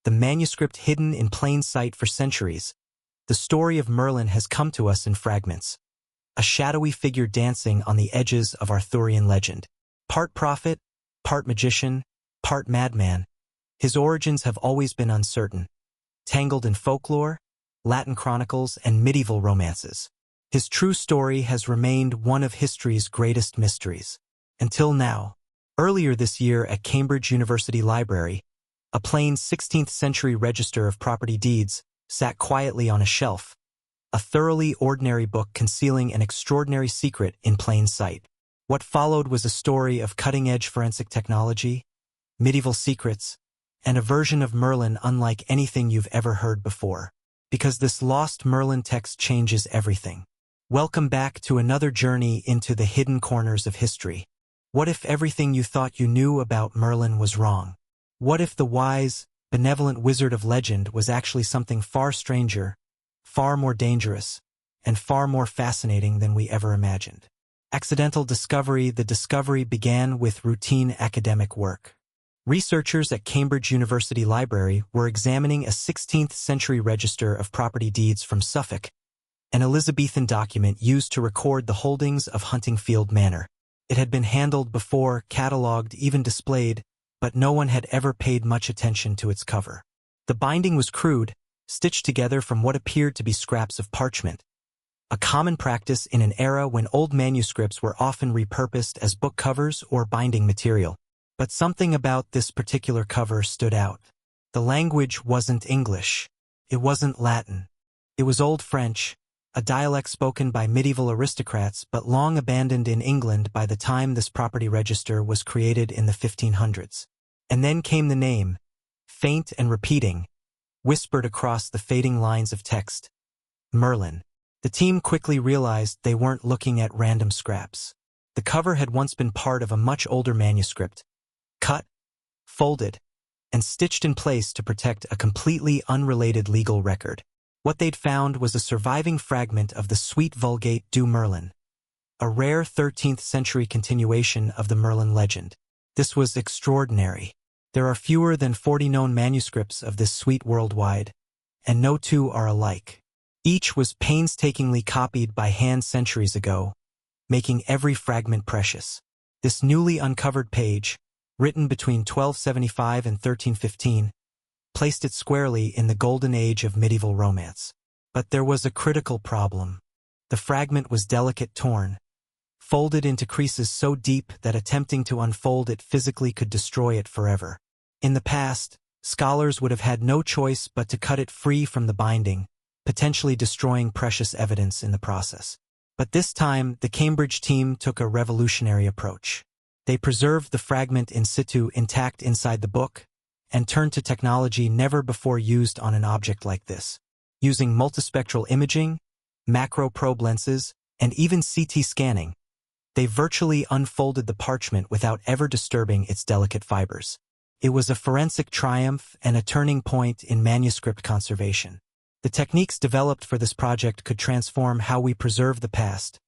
the manuscript hidden in plain sight for centuries, the story of Merlin has come to us in fragments. A shadowy figure dancing on the edges of Arthurian legend. Part prophet, part magician, part madman, his origins have always been uncertain, tangled in folklore, Latin chronicles, and medieval romances. His true story has remained one of history's greatest mysteries. Until now. Earlier this year at Cambridge University Library, a plain 16th-century register of property deeds sat quietly on a shelf, a thoroughly ordinary book concealing an extraordinary secret in plain sight. What followed was a story of cutting-edge forensic technology, medieval secrets, and a version of Merlin unlike anything you've ever heard before. Because this lost Merlin text changes everything. Welcome back to another journey into the hidden corners of history. What if everything you thought you knew about Merlin was wrong? What if the wise, benevolent wizard of legend was actually something far stranger, far more dangerous, and far more fascinating than we ever imagined? Accidental discovery. The discovery began with routine academic work. Researchers at Cambridge University Library were examining a 16th-century register of property deeds from Suffolk, an Elizabethan document used to record the holdings of Huntingfield Manor. It had been handled before, catalogued, even displayed, but no one had ever paid much attention to its cover. The binding was crude, stitched together from what appeared to be scraps of parchment, a common practice in an era when old manuscripts were often repurposed as book covers or binding material. But something about this particular cover stood out. The language wasn't English. It wasn't Latin. It was Old French, a dialect spoken by medieval aristocrats but long abandoned in England by the time this property register was created in the 1500s. And then came the name, faint and repeating, whispered across the fading lines of text. Merlin. The team quickly realized they weren't looking at random scraps. The cover had once been part of a much older manuscript, cut, folded, and stitched in place to protect a completely unrelated legal record. What they'd found was a surviving fragment of the Suite Vulgate du Merlin, a rare 13th-century continuation of the Merlin legend. This was extraordinary. There are fewer than 40 known manuscripts of this suite worldwide, and no two are alike. Each was painstakingly copied by hand centuries ago, making every fragment precious. This newly uncovered page, written between 1275 and 1315, placed it squarely in the golden age of medieval romance. But there was a critical problem. The fragment was delicate, torn, folded into creases so deep that attempting to unfold it physically could destroy it forever. In the past, scholars would have had no choice but to cut it free from the binding, potentially destroying precious evidence in the process. But this time, the Cambridge team took a revolutionary approach. They preserved the fragment in situ intact inside the book, and turned to technology never before used on an object like this. Using multispectral imaging, macro probe lenses, and even CT scanning, they virtually unfolded the parchment without ever disturbing its delicate fibers. It was a forensic triumph and a turning point in manuscript conservation. The techniques developed for this project could transform how we preserve the past,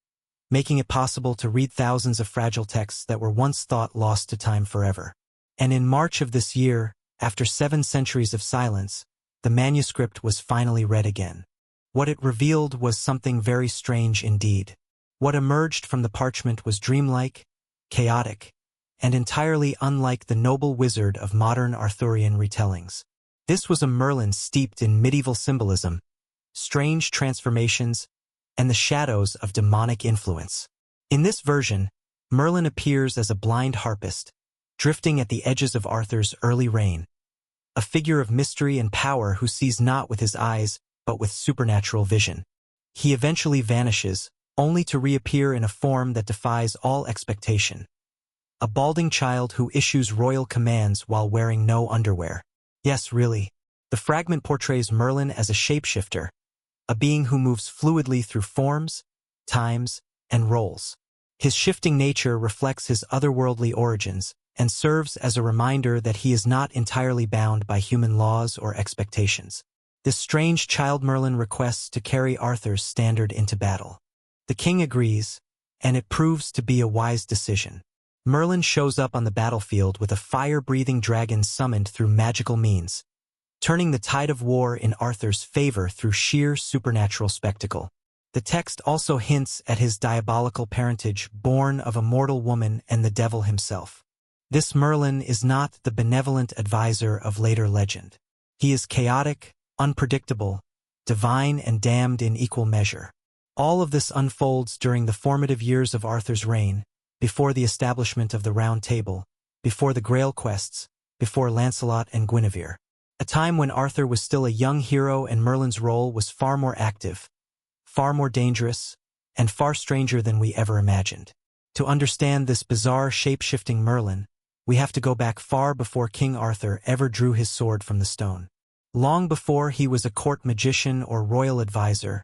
making it possible to read thousands of fragile texts that were once thought lost to time forever. And in March of this year, after 7 centuries of silence, the manuscript was finally read again. What it revealed was something very strange indeed. What emerged from the parchment was dreamlike, chaotic, and entirely unlike the noble wizard of modern Arthurian retellings. This was a Merlin steeped in medieval symbolism, strange transformations, and the shadows of demonic influence. In this version, Merlin appears as a blind harpist, drifting at the edges of Arthur's early reign, a figure of mystery and power who sees not with his eyes, but with supernatural vision. He eventually vanishes, only to reappear in a form that defies all expectation. A balding child who issues royal commands while wearing no underwear. Yes, really. The fragment portrays Merlin as a shapeshifter, a being who moves fluidly through forms, times, and roles. His shifting nature reflects his otherworldly origins, and serves as a reminder that he is not entirely bound by human laws or expectations. This strange child Merlin requests to carry Arthur's standard into battle. The king agrees, and it proves to be a wise decision. Merlin shows up on the battlefield with a fire-breathing dragon summoned through magical means, turning the tide of war in Arthur's favor through sheer supernatural spectacle. The text also hints at his diabolical parentage, born of a mortal woman and the devil himself. This Merlin is not the benevolent advisor of later legend. He is chaotic, unpredictable, divine and damned in equal measure. All of this unfolds during the formative years of Arthur's reign, before the establishment of the Round Table, before the Grail quests, before Lancelot and Guinevere. A time when Arthur was still a young hero and Merlin's role was far more active, far more dangerous, and far stranger than we ever imagined. To understand this bizarre shape-shifting Merlin, we have to go back far before King Arthur ever drew his sword from the stone. Long before he was a court magician or royal advisor,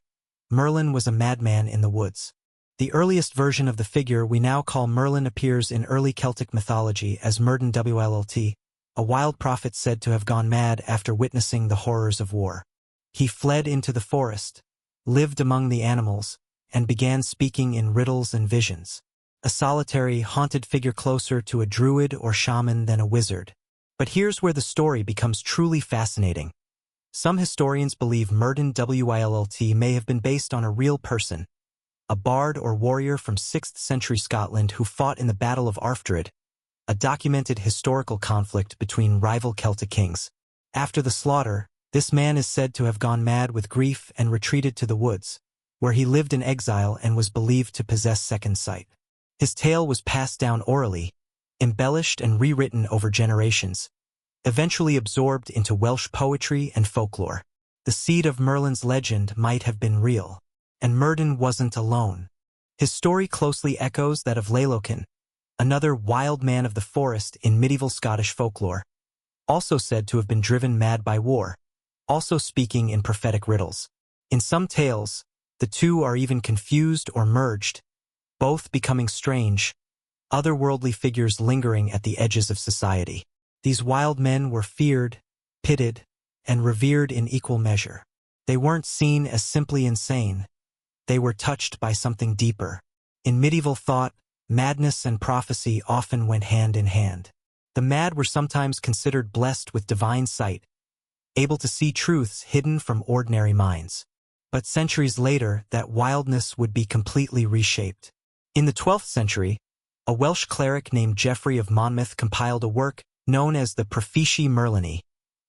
Merlin was a madman in the woods. The earliest version of the figure we now call Merlin appears in early Celtic mythology as Merlin Wlt, a wild prophet said to have gone mad after witnessing the horrors of war. He fled into the forest, lived among the animals, and began speaking in riddles and visions. A solitary, haunted figure closer to a druid or shaman than a wizard. But here's where the story becomes truly fascinating. Some historians believe Merlin Wlt may have been based on a real person, a bard or warrior from 6th century Scotland who fought in the Battle of Arthurian, a documented historical conflict between rival Celtic kings. After the slaughter, this man is said to have gone mad with grief and retreated to the woods, where he lived in exile and was believed to possess second sight. His tale was passed down orally, embellished and rewritten over generations, eventually absorbed into Welsh poetry and folklore. The seed of Merlin's legend might have been real, and Merlin wasn't alone. His story closely echoes that of Lailochen, another wild man of the forest in medieval Scottish folklore, also said to have been driven mad by war, also speaking in prophetic riddles. In some tales, the two are even confused or merged, both becoming strange, otherworldly figures lingering at the edges of society. These wild men were feared, pitied, and revered in equal measure. They weren't seen as simply insane. They were touched by something deeper. In medieval thought, madness and prophecy often went hand in hand. The mad were sometimes considered blessed with divine sight, able to see truths hidden from ordinary minds. But centuries later, that wildness would be completely reshaped. In the 12th century, a Welsh cleric named Geoffrey of Monmouth compiled a work known as the Prophecies Merlini,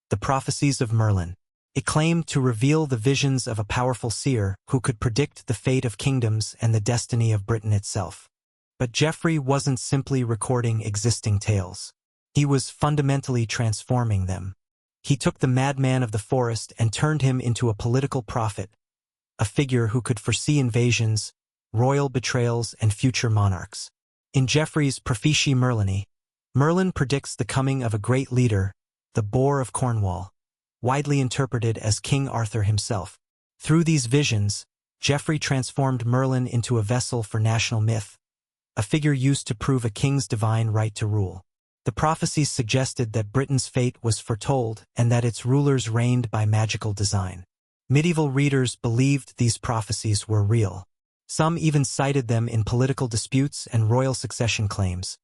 the prophecies of Merlin. It claimed to reveal the visions of a powerful seer who could predict the fate of kingdoms and the destiny of Britain itself. But Geoffrey wasn't simply recording existing tales. He was fundamentally transforming them. He took the madman of the forest and turned him into a political prophet, a figure who could foresee invasions, royal betrayals, and future monarchs. In Geoffrey's Prophecies Merlini, Merlin predicts the coming of a great leader, the Boar of Cornwall, widely interpreted as King Arthur himself. Through these visions, Geoffrey transformed Merlin into a vessel for national myth, a figure used to prove a king's divine right to rule. The prophecies suggested that Britain's fate was foretold and that its rulers reigned by magical design. Medieval readers believed these prophecies were real. Some even cited them in political disputes and royal succession claims,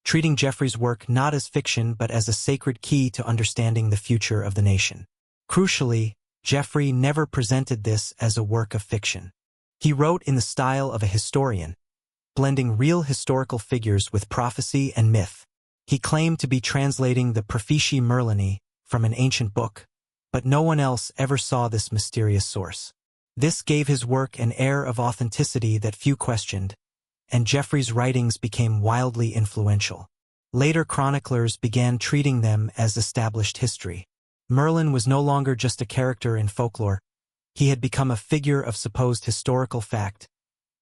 treating Geoffrey's work not as fiction but as a sacred key to understanding the future of the nation. Crucially, Geoffrey never presented this as a work of fiction. He wrote in the style of a historian, blending real historical figures with prophecy and myth. He claimed to be translating the Prophecies Merlini from an ancient book, but no one else ever saw this mysterious source. This gave his work an air of authenticity that few questioned, and Geoffrey's writings became wildly influential. Later chroniclers began treating them as established history. Merlin was no longer just a character in folklore. He had become a figure of supposed historical fact,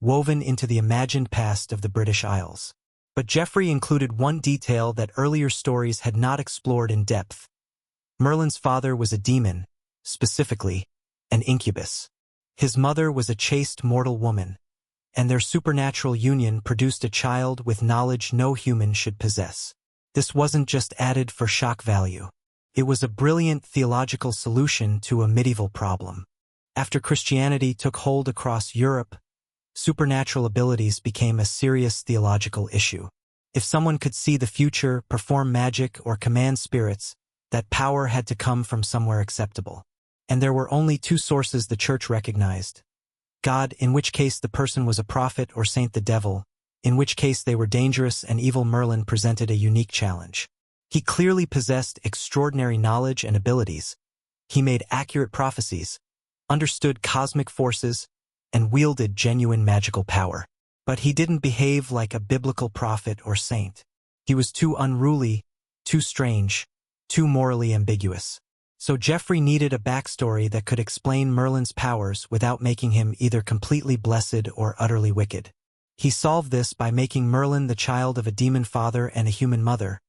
woven into the imagined past of the British Isles. But Geoffrey included one detail that earlier stories had not explored in depth. Merlin's father was a demon, specifically, an incubus. His mother was a chaste mortal woman, and their supernatural union produced a child with knowledge no human should possess. This wasn't just added for shock value. It was a brilliant theological solution to a medieval problem. After Christianity took hold across Europe, supernatural abilities became a serious theological issue. If someone could see the future, perform magic, or command spirits, that power had to come from somewhere acceptable. And there were only two sources the church recognized: God, in which case the person was a prophet, or saint, the devil, in which case they were dangerous and evil. Merlin presented a unique challenge. He clearly possessed extraordinary knowledge and abilities. He made accurate prophecies, understood cosmic forces, and wielded genuine magical power. But he didn't behave like a biblical prophet or saint. He was too unruly, too strange, too morally ambiguous. So Geoffrey needed a backstory that could explain Merlin's powers without making him either completely blessed or utterly wicked. He solved this by making Merlin the child of a demon father and a human mother,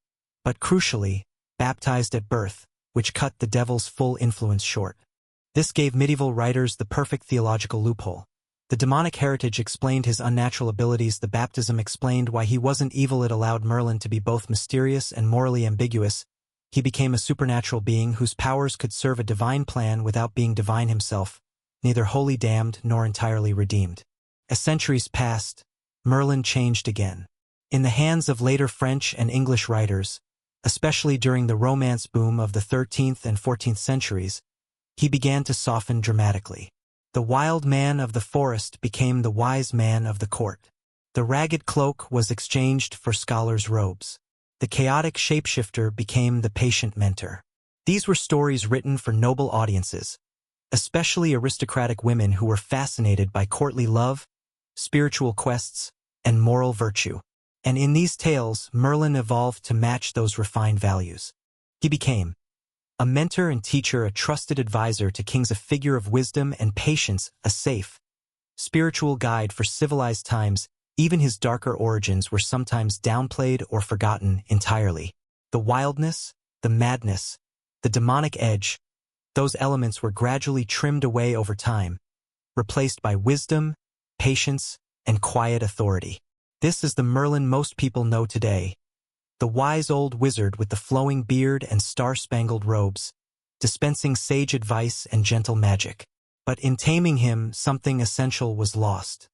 but crucially, baptized at birth, which cut the devil's full influence short. This gave medieval writers the perfect theological loophole. The demonic heritage explained his unnatural abilities. The baptism explained why he wasn't evil. It allowed Merlin to be both mysterious and morally ambiguous. He became a supernatural being whose powers could serve a divine plan without being divine himself, neither wholly damned nor entirely redeemed. As centuries passed, Merlin changed again. In the hands of later French and English writers, especially during the Romance boom of the 13th and 14th centuries, he began to soften dramatically. The wild man of the forest became the wise man of the court. The ragged cloak was exchanged for scholars' robes. The chaotic shapeshifter became the patient mentor. These were stories written for noble audiences, especially aristocratic women who were fascinated by courtly love, spiritual quests, and moral virtue. And in these tales, Merlin evolved to match those refined values. He became a mentor and teacher, a trusted advisor to kings, a figure of wisdom and patience, a safe, spiritual guide for civilized times. Even his darker origins were sometimes downplayed or forgotten entirely. The wildness, the madness, the demonic edge, those elements were gradually trimmed away over time, replaced by wisdom, patience, and quiet authority. This is the Merlin most people know today, the wise old wizard with the flowing beard and star-spangled robes, dispensing sage advice and gentle magic. But in taming him, something essential was lost.